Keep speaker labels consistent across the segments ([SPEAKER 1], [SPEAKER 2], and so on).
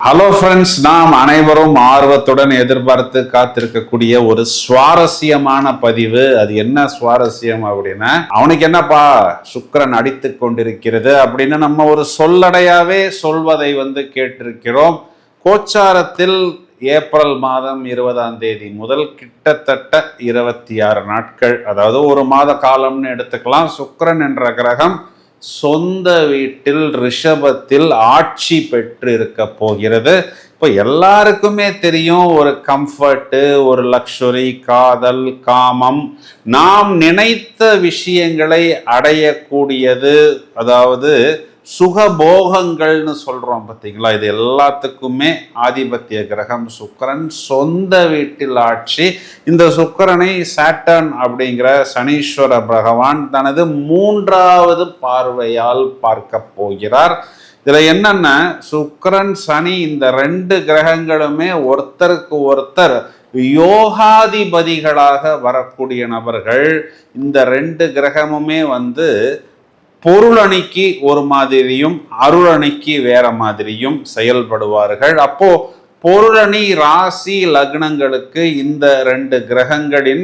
[SPEAKER 1] Hello friends, நாம் அனைவரும் ஆர்வத்துடன் எதிர்பார்த்து காத்திருக்கக்கூடிய ஒரு சுவாரஸ்யமான பதிவு. அது என்ன சுவாரஸ்யம் அப்படின்னா, அவனுக்கு என்னப்பா சுக்கிரன் அடித்து கொண்டிருக்கிறது அப்படின்னு நம்ம ஒரு சொல்லடையாவே சொல்வதை கேட்டிருக்கிறோம். கோச்சாரத்தில் ஏப்ரல் மாதம் 20ஆம் தேதி முதல் கிட்டத்தட்ட 26 நாட்கள், அதாவது ஒரு மாத காலம்னு எடுத்துக்கலாம். சுக்கிரன் என்ற கிரகம் சொந்த வீட்டில் ரிஷபத்தில் ஆட்சி பெற்று இருக்க போகிறது. இப்போ எல்லாருக்குமே தெரியும், ஒரு கம்ஃபர்ட்டு, ஒரு லக்ஸுரி, காதல், காமம், நாம் நினைத்த விஷயங்களை அடையக்கூடியது, அதாவது சுகபோகங்கள்னு சொல்றோம் பார்த்தீங்களா. இது எல்லாத்துக்குமே ஆதிபத்திய கிரகம் சுக்கிரன், சொந்த வீட்டில் ஆட்சி. இந்த சுக்கிரனை சாட்டர்ன் அப்படிங்கிற சனீஸ்வர பகவான் தனது 3வது பார்வையால் பார்க்க போகிறார். இதுல என்னன்னா, சுக்கிரன் சனி இந்த 2 கிரகங்களுமே ஒருத்தருக்கு ஒருத்தர் யோகாதிபதிகளாக வரக்கூடிய நபர்கள். இந்த 2 கிரகமுமே பொருளணிக்கு ஒரு மாதிரியும் அருளணிக்கு வேற மாதிரியும் செயல்படுவார்கள். அப்போ பொருளணி ராசி லக்னங்களுக்கு இந்த 2 கிரகங்களின்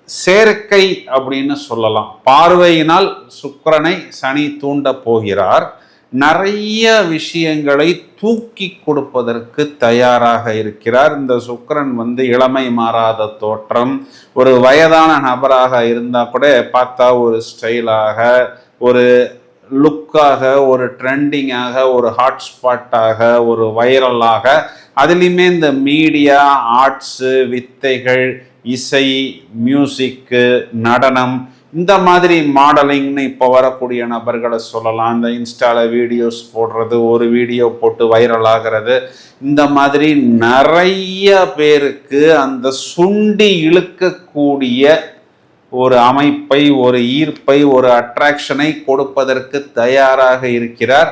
[SPEAKER 1] சேர்க்கை அப்படின்னு சொல்லலாம். பார்வையினால் சுக்கிரனை சனி தூண்ட போகிறார். நிறைய விஷயங்களை தூக்கி கொடுப்பதற்கு தயாராக இருக்கிறார். இந்த சுக்கிரன் இளமை மாறாத தோற்றம், ஒரு வயதான நபராக இருந்தால் கூட பார்த்தா ஒரு ஸ்டைலாக, ஒரு லுக்காக, ஒரு ட்ரெண்டிங்காக, ஒரு ஹாட்ஸ்பாட்டாக, ஒரு வைரலாக, அதுலேயுமே இந்த மீடியா, ஆர்ட்ஸு, வித்தைகள், இசை, மியூசிக்கு, நடனம், இந்த மாதிரி மாடலிங்னு இப்போ வரக்கூடிய நபர்களை சொல்லலாம். இந்த இன்ஸ்டாவில் வீடியோஸ் போடுறது, ஒரு வீடியோ போட்டு வைரல் ஆகிறது, இந்த மாதிரி நிறைய பேருக்கு அந்த சுண்டி இழுக்கக்கூடிய ஒரு அமைப்பை, ஒரு ஈர்ப்பை, ஒரு அட்ராக்ஷனை கொடுப்பதற்கு தயாராக இருக்கிறார்.